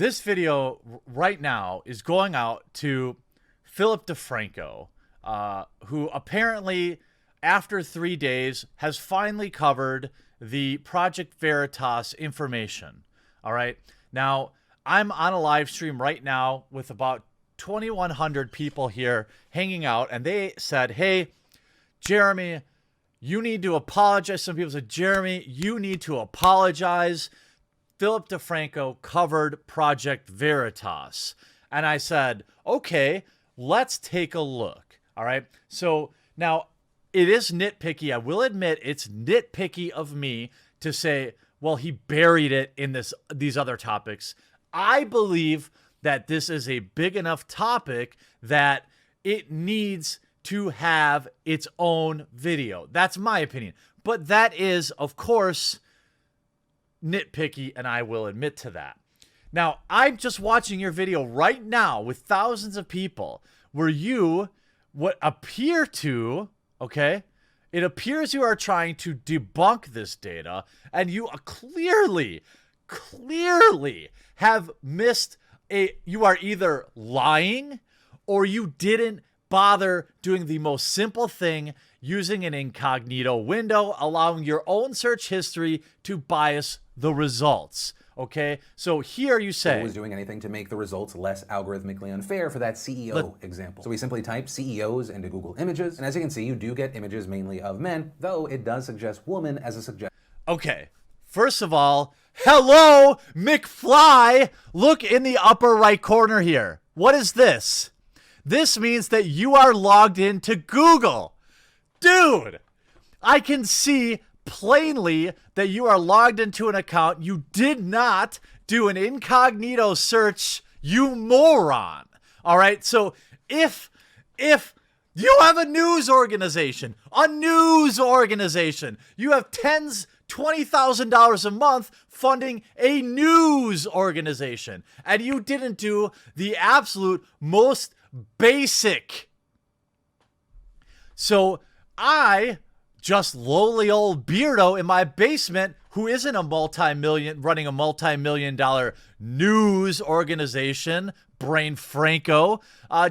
This video right now is going out to Phillip Defranco, who apparently, after 3 days, has finally covered the Project Veritas information. All right. Now, I'm on a live stream right now with about 2,100 people here hanging out, and they said, hey, Jeremy, you need to apologize. Some people said, Jeremy, you need to apologize. Phillip Defranco covered Project Veritas. And I said, okay, let's take a look. All right. So now it is nitpicky. I will admit it's nitpicky of me to say, well, he buried it in these other topics. I believe that this is a big enough topic that it needs to have its own video. That's my opinion. But that is, of course, nitpicky, and I will admit to that. Now, I'm just watching your video right now with thousands of people where you, what appear to, okay, it appears you are trying to debunk this data, and you clearly have missed you are either lying or you didn't bother doing the most simple thing, using an incognito window, allowing your own search history to bias the results. Okay, so here you say was doing anything to make the results less algorithmically unfair for that CEO example. So we simply type CEOs into Google Images, and as you can see, you do get images mainly of men, though it does suggest woman as a suggestion. Okay, first of all, hello, McFly! Look in the upper right corner here. What is this? This means that you are logged into Google. Dude, I can see plainly that you are logged into an account. You did not do an incognito search, you moron. All right, so if you have a news organization, you have $20,000 a month funding a news organization, and you didn't do the absolute most basic. So I, just lowly old Beardo in my basement, who isn't running a multi-million dollar news organization, Brain Franco,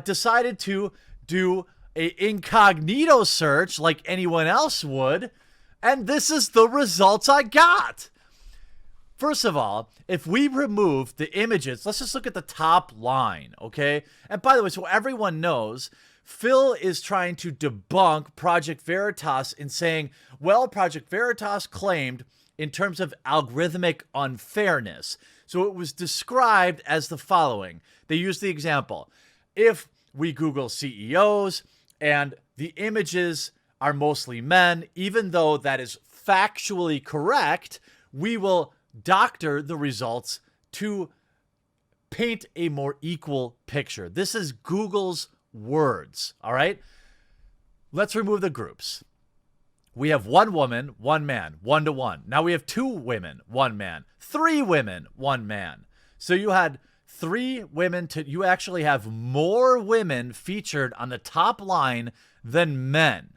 decided to do a incognito search like anyone else would, and this is the results I got. First of all, if we remove the images, let's just look at the top line, okay? And by the way, so everyone knows, Phil is trying to debunk Project Veritas in saying, well, Project Veritas claimed in terms of algorithmic unfairness. So it was described as the following. They used the example. If we Google CEOs and the images are mostly men, even though that is factually correct, we will doctor the results to paint a more equal picture. This is Google's words, all right? Let's remove the groups. We have 1 woman, 1 man, 1-to-1. Now we have 2 women, 1 man, 3 women, 1 man. So you had 3 women you actually have more women featured on the top line than men.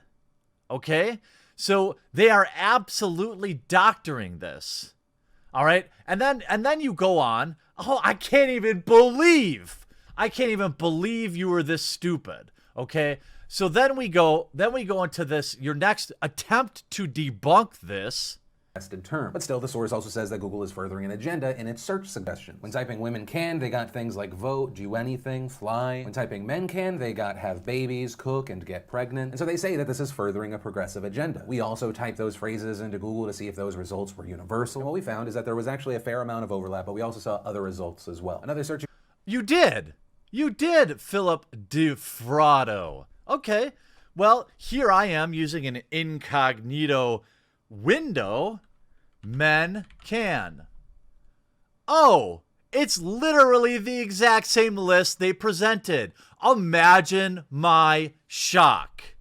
Okay? So they are absolutely doctoring this. All right? And then you go on. Oh, I can't even believe you were this stupid. Okay? So then we go into this, your next attempt to debunk this. Term. But still, the source also says that Google is furthering an agenda in its search suggestions. When typing women can, they got things like vote, do anything, fly. When typing men can, they got have babies, cook, and get pregnant. And so they say that this is furthering a progressive agenda. We also typed those phrases into Google to see if those results were universal. And what we found is that there was actually a fair amount of overlap, but we also saw other results as well. Another search. You did, Phillip Defranco. Okay, well, here I am using an incognito window. Men can. Oh, it's literally the exact same list they presented. Imagine my shock.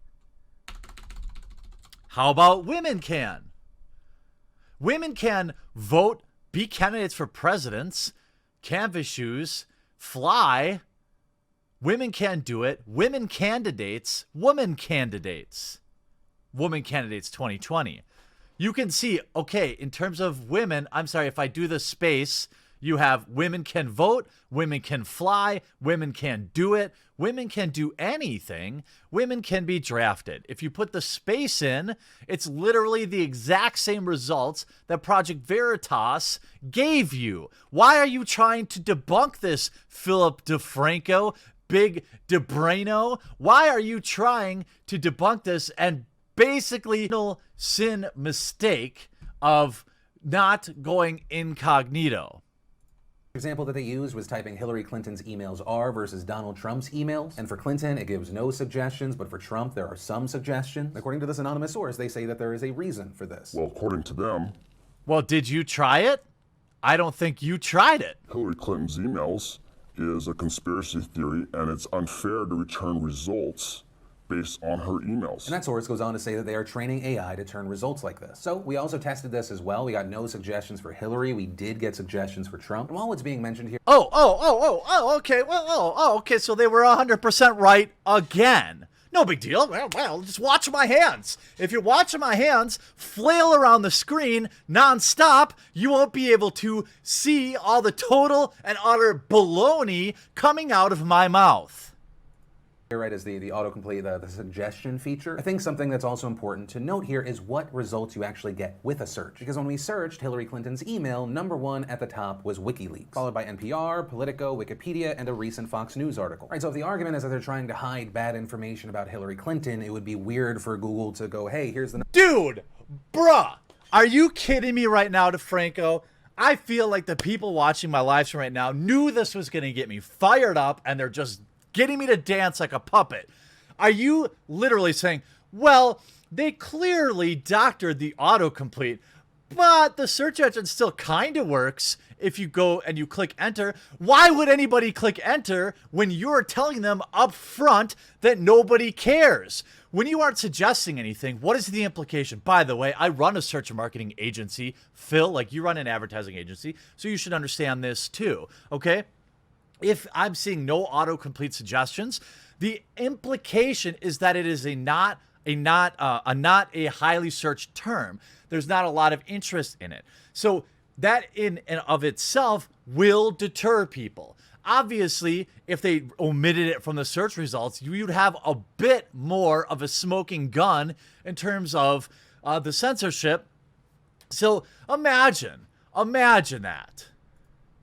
How about women can? Women can vote, be candidates for presidents, canvas shoes, fly. Women can do it. Women candidates 2020. You can see, okay, in terms of women, I'm sorry, if I do the space, You have women can vote, women can fly, women can do it, women can do anything, women can be drafted. If you put the space in, it's literally the exact same results that Project Veritas gave you. Why are you trying to debunk this, Phillip Defranco, Big DeBrano? Why are you trying to debunk this and basically sin mistake of not going incognito? Example that they used was typing Hillary Clinton's emails are versus Donald Trump's emails. And for Clinton, it gives no suggestions, but for Trump, there are some suggestions. According to this anonymous source, they say that there is a reason for this. Well, according to them, well, did you try it? I don't think you tried it. Hillary Clinton's emails is a conspiracy theory, and it's unfair to return results based on her emails. And that source goes on to say that they are training AI to turn results like this. So we also tested this as well. We got no suggestions for Hillary. We did get suggestions for Trump. And while it's being mentioned here... Okay. Okay, so they were 100% right again. No big deal. Well, just watch my hands. If you're watching my hands flail around the screen nonstop, you won't be able to see all the total and utter baloney coming out of my mouth. Here, right, is the autocomplete, the suggestion feature. I think something that's also important to note here is what results you actually get with a search. Because when we searched Hillary Clinton's email, #1 at the top was WikiLeaks, followed by NPR, Politico, Wikipedia, and a recent Fox News article. Right, so if the argument is that they're trying to hide bad information about Hillary Clinton, it would be weird for Google to go, hey, here's the... Dude, bruh, are you kidding me right now, DeFranco? I feel like the people watching my live stream right now knew this was going to get me fired up, and they're just getting me to dance like a puppet. Are you literally saying, well, they clearly doctored the autocomplete, but the search engine still kind of works if you go and you click enter? Why would anybody click enter when you're telling them up front that nobody cares? When you aren't suggesting anything, what is the implication? By the way, I run a search and marketing agency. Phil, like you run an advertising agency, so you should understand this too, okay? If I'm seeing no autocomplete suggestions, the implication is that it is not a highly searched term. There's not a lot of interest in it. So that in and of itself will deter people. Obviously, if they omitted it from the search results, you'd have a bit more of a smoking gun in terms of the censorship. So imagine that.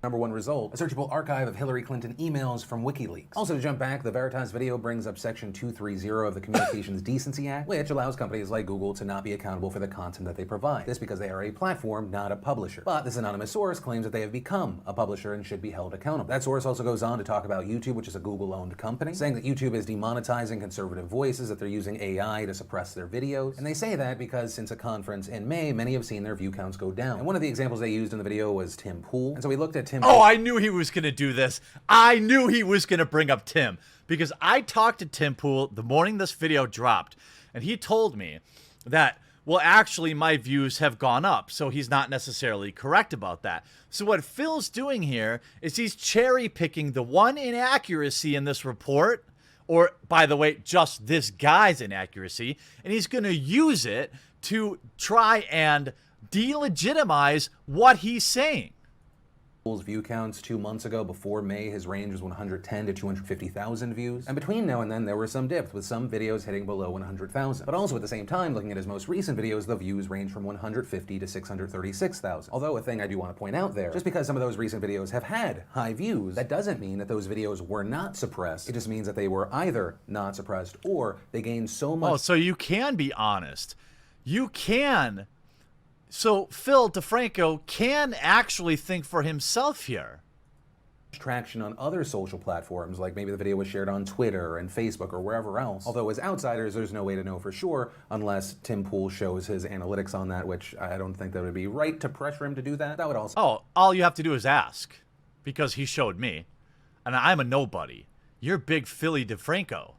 #1 result, a searchable archive of Hillary Clinton emails from WikiLeaks. Also, to jump back, the Veritas video brings up Section 230 of the Communications Decency Act, which allows companies like Google to not be accountable for the content that they provide. This because they are a platform, not a publisher. But this anonymous source claims that they have become a publisher and should be held accountable. That source also goes on to talk about YouTube, which is a Google-owned company, saying that YouTube is demonetizing conservative voices, that they're using AI to suppress their videos. And they say that because since a conference in May, many have seen their view counts go down. And one of the examples they used in the video was Tim Pool. And so we looked at Tim. Oh, I knew he was going to do this. I knew he was going to bring up Tim because I talked to Tim Pool the morning this video dropped, and he told me that, well, actually, my views have gone up, so he's not necessarily correct about that. So what Phil's doing here is he's cherry-picking the one inaccuracy in this report, or, by the way, just this guy's inaccuracy, and he's going to use it to try and delegitimize what he's saying. View counts 2 months ago, before May, his range was 110 to 250,000 views. And between now and then, there were some dips, with some videos hitting below 100,000. But also at the same time, looking at his most recent videos, the views range from 150 to 636,000. Although a thing I do want to point out there, just because some of those recent videos have had high views, that doesn't mean that those videos were not suppressed. It just means that they were either not suppressed or they gained so much. Oh, so you can be honest. You can. So Phil Defranco can actually think for himself here. Traction on other social platforms, like maybe the video was shared on Twitter and Facebook or wherever else. Although as outsiders, there's no way to know for sure unless Tim Pool shows his analytics on that, which I don't think that would be right to pressure him to do that. That would also... Oh, all you have to do is ask, because he showed me, and I'm a nobody. You're big Philly DeFranco.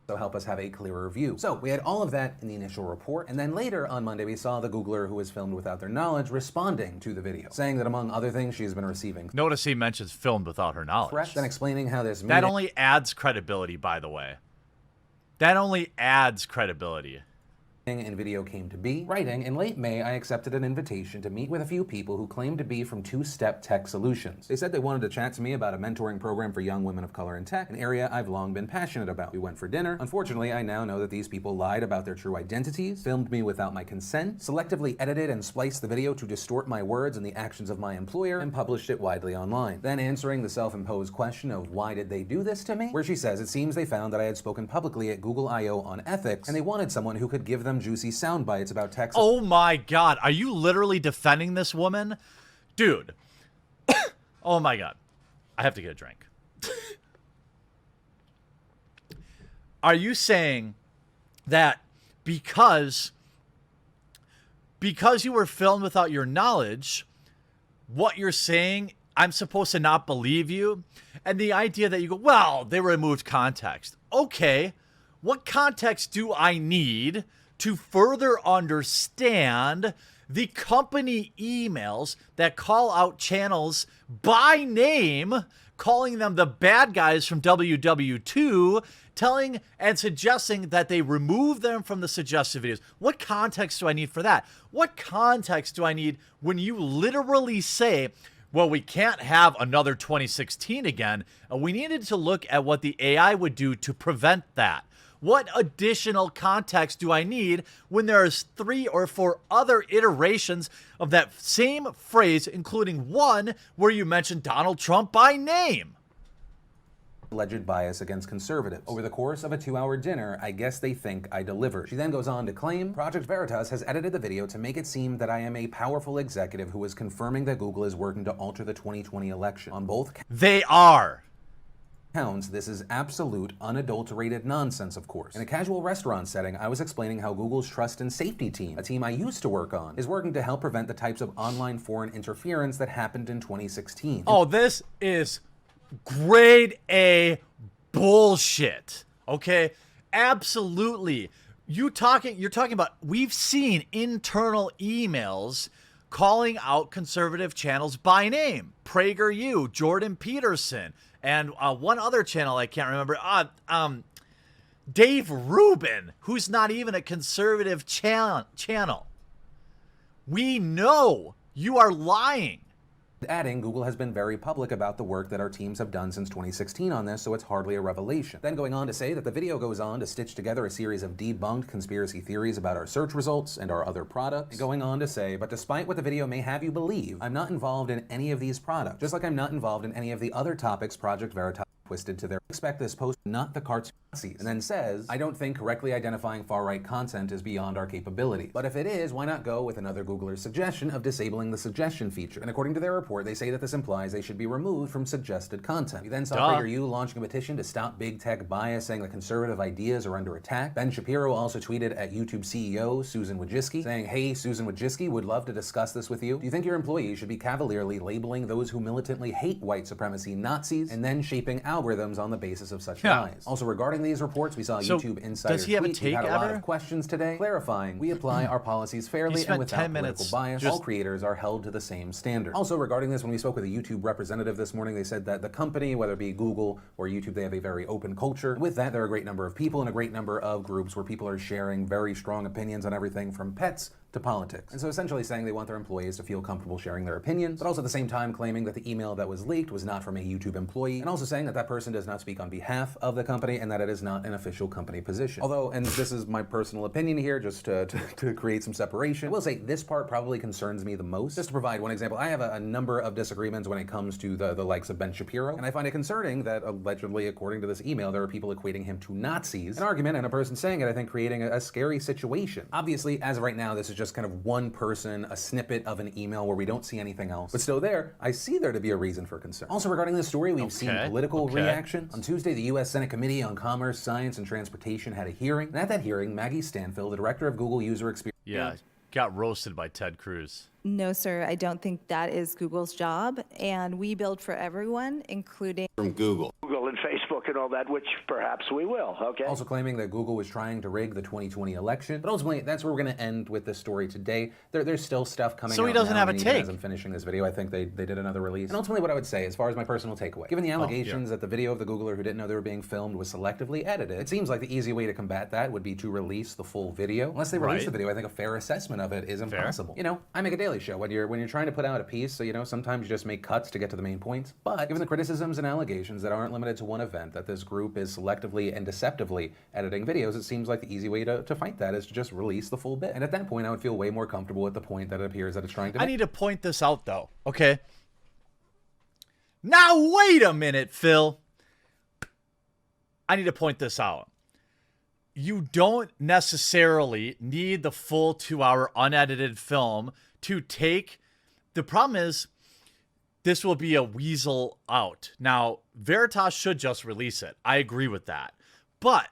So help us have a clearer view. So we had all of that in the initial report, and then later on Monday we saw the Googler who was filmed without their knowledge responding to the video, saying that among other things she's been receiving Notice he mentions filmed without her knowledge. threats, and explaining how this That only adds credibility, by the way. That only adds credibility. and video came to be, writing, in late May, I accepted an invitation to meet with a few people who claimed to be from Two-Step Tech Solutions. They said they wanted to chat to me about a mentoring program for young women of color in tech, an area I've long been passionate about. We went for dinner. Unfortunately, I now know that these people lied about their true identities, filmed me without my consent, selectively edited and spliced the video to distort my words and the actions of my employer, and published it widely online. Then answering the self-imposed question of why did they do this to me, where she says it seems they found that I had spoken publicly at Google I/O on ethics, and they wanted someone who could give them juicy sound bites about tech. Oh my God. Are you literally defending this woman? Dude. Oh my God. I have to get a drink. Are you saying that because you were filmed without your knowledge, what you're saying, I'm supposed to not believe you? And the idea that you go, well, they removed context. Okay. What context do I need to further understand the company emails that call out channels by name, calling them the bad guys from WW2, telling and suggesting that they remove them from the suggested videos? What context do I need for that? What context do I need when you literally say, well, we can't have another 2016 again, and we needed to look at what the AI would do to prevent that? What additional context do I need when there's 3 or 4 other iterations of that same phrase, including one where you mentioned Donald Trump by name? Alleged bias against conservatives. Over the course of a 2-hour dinner, I guess they think I delivered. She then goes on to claim, Project Veritas has edited the video to make it seem that I am a powerful executive who is confirming that Google is working to alter the 2020 election. On both They are. counts, this is absolute, unadulterated nonsense, of course. In a casual restaurant setting, I was explaining how Google's trust and safety team, a team I used to work on, is working to help prevent the types of online foreign interference that happened in 2016. Oh, this is grade A bullshit. Okay? Absolutely. You're talking about, we've seen internal emails calling out conservative channels by name. PragerU, Jordan Peterson, and one other channel I can't remember. Dave Rubin, who's not even a conservative channel. We know you are lying. Adding, Google has been very public about the work that our teams have done since 2016 on this, so it's hardly a revelation. Then going on to say that the video goes on to stitch together a series of debunked conspiracy theories about our search results and our other products. And going on to say, but despite what the video may have you believe, I'm not involved in any of these products, just like I'm not involved in any of the other topics Project Veritas twisted to their expect this post, not the cartoon Nazis. And then says, I don't think correctly identifying far-right content is beyond our capability. But if it is, why not go with another Googler's suggestion of disabling the suggestion feature? And according to their report, they say that this implies they should be removed from suggested content. We then saw PragerU launching a petition to stop big tech bias, saying that conservative ideas are under attack. Ben Shapiro also tweeted at YouTube CEO Susan Wojcicki, saying, hey, Susan Wojcicki, would love to discuss this with you. Do you think your employees should be cavalierly labeling those who militantly hate white supremacy Nazis and then shaping algorithms on the basis of such lies? Also, regarding these reports, we saw YouTube Insider does he have a take had a lot ever? of questions today, clarifying, we apply our policies fairly and without political bias. All creators are held to the same standard. Also, regarding this, when we spoke with a YouTube representative this morning, they said that the company, whether it be Google or YouTube, they have a very open culture. With that, there are a great number of people and a great number of groups where people are sharing very strong opinions on everything from pets to politics. And so essentially saying they want their employees to feel comfortable sharing their opinions, but also at the same time claiming that the email that was leaked was not from a YouTube employee, and also saying that that person does not speak on behalf of the company and that it is not an official company position. Although, and this is my personal opinion here, just to create some separation, I will say this part probably concerns me the most. Just to provide one example, I have a number of disagreements when it comes to the likes of Ben Shapiro, and I find it concerning that allegedly, according to this email, there are people equating him to Nazis. An argument and a person saying it, I think, creating a scary situation. Obviously, as of right now, this is just kind of one person, a snippet of an email where we don't see anything else. But still there, I see there to be a reason for concern. Also regarding this story, we've seen political reaction. On Tuesday, the U.S. Senate Committee on Commerce, Science, and Transportation had a hearing. And at that hearing, Maggie Stanfill, the director of Google User Experience... Yeah, got roasted by Ted Cruz. No, sir, I don't think that is Google's job. And we build for everyone, including from Google and Facebook and all that, which perhaps we will, okay? Also claiming that Google was trying to rig the 2020 election. But ultimately, that's where we're going to end with this story today. There's still stuff coming out. So he doesn't have a even take. As I'm finishing this video, I think they did another release. And ultimately what I would say, as far as my personal takeaway, given the allegations that the video of the Googler who didn't know they were being filmed was selectively edited, it seems like the easy way to combat that would be to release the full video. Unless they release the video, I think a fair assessment of it is impossible. You know, I make a daily show. When you're trying to put out a piece, so you know, sometimes you just make cuts to get to the main points. But given the criticisms and allegations that aren't limited to one event, that this group is selectively and deceptively editing videos, it seems like the easy way to fight that is to just release the full bit. And at that point, I would feel way more comfortable with the point that it appears that it's trying to make. I need to point this out, though, okay? Now, wait a minute, Phil. I need to point this out. You don't necessarily need the full 2-hour unedited film to take. The problem is, this will be a weasel out. Now, Veritas should just release it. I agree with that. But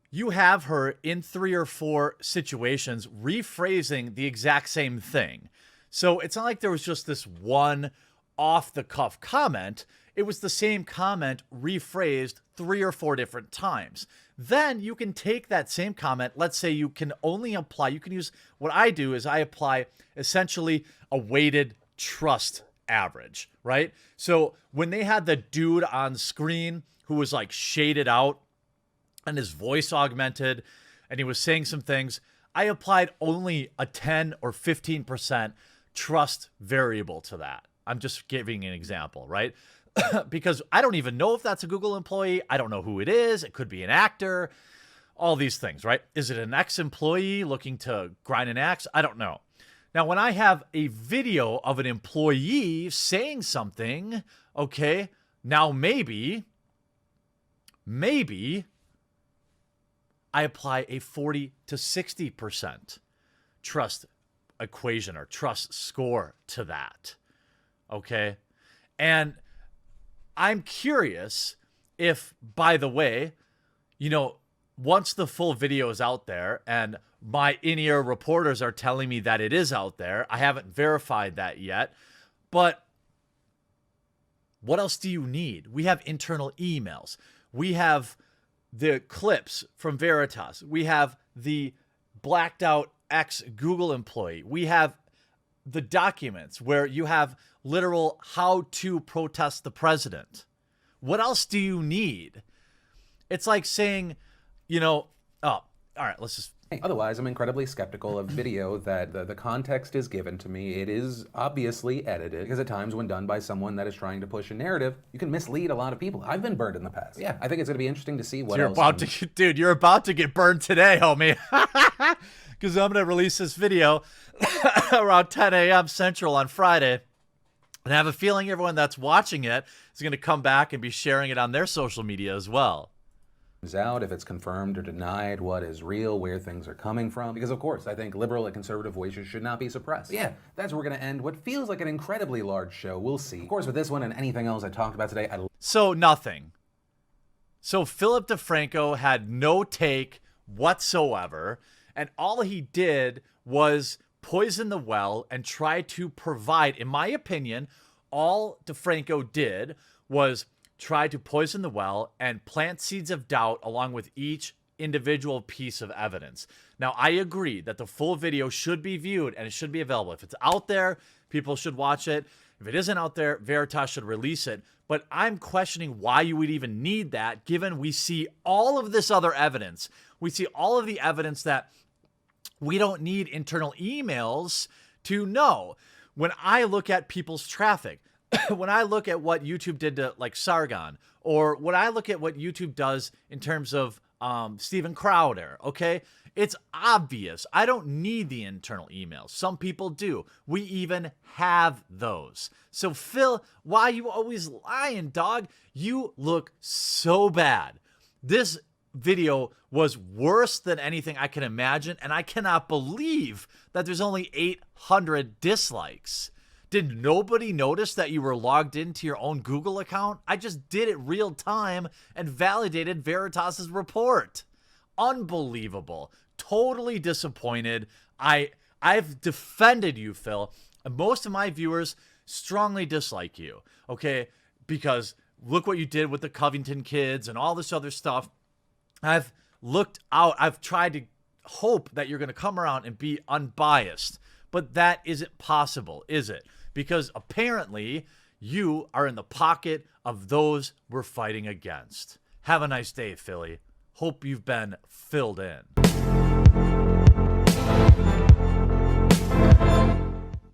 you have her in 3 or 4 situations rephrasing the exact same thing. So it's not like there was just this one off-the-cuff comment. It was the same comment rephrased 3 or 4 different times. Then you can take that same comment. Let's say you can only apply, you can use, what I do is I apply essentially a weighted trust average, right? So when they had the dude on screen who was like shaded out and his voice augmented and he was saying some things, I applied only a 10 or 15% trust variable to that. I'm just giving an example, right? Because I don't even know if that's a Google employee. I don't know who it is. It could be an actor, all these things, right? Is it an ex-employee looking to grind an axe? I don't know. Now, when I have a video of an employee saying something, okay, now maybe I apply a 40 to 60% trust equation or trust score to that, okay? And I'm curious if, by the way, you know, once the full video is out there and my in-ear reporters are telling me that it is out there, I haven't verified that yet, but what else do you need? We have internal emails. We have the clips from Veritas. We have the blacked out ex-Google employee. We have the documents where you have literal how to protest the president. What else do you need? It's like saying, you know, oh, all right, let's just. Otherwise, I'm incredibly skeptical of video that the context is given to me. It is obviously edited because at times when done by someone that is trying to push a narrative, you can mislead a lot of people. I've been burned in the past. Yeah, I think it's going to be interesting to see what else. Dude, you're about to get burned today, homie. Because I'm going to release this video around 10 a.m. Central on Friday. And I have a feeling everyone that's watching it is going to come back and be sharing it on their social media as well. Out, if it's confirmed or denied, what is real, where things are coming from. Because of course, I think liberal and conservative voices should not be suppressed. But yeah, that's where we're going to end what feels like an incredibly large show. We'll see. Of course, with this one and anything else I talked about today, So nothing. So Phillip Defranco had no take whatsoever, and all he did was poison the well and try to provide, in my opinion, all Defranco did was try to poison the well and plant seeds of doubt along with each individual piece of evidence. Now, I agree that the full video should be viewed and it should be available. If it's out there, people should watch it. If it isn't out there, Veritas should release it. But I'm questioning why you would even need that, given we see all of this other evidence. We see all of the evidence that we don't need internal emails to know. When I look at people's traffic, when I look at what YouTube did to like Sargon, or when I look at what YouTube does in terms of Steven Crowder, okay, it's obvious. I don't need the internal emails. Some people do. We even have those. So Phil, why are you always lying, dog? You look so bad. This video was worse than anything I can imagine, and I cannot believe that there's only 800 dislikes. Did nobody notice that you were logged into your own Google account? I just did it real time and validated Veritas's report. Unbelievable. Totally disappointed. I I've defended you, Phil, and most of my viewers strongly dislike you, okay? Because look what you did with the Covington kids and all this other stuff. I've looked out. I've tried to hope that you're going to come around and be unbiased, but that isn't possible, is it? Because apparently you are in the pocket of those we're fighting against. Have a nice day, Philly. Hope you've been filled in.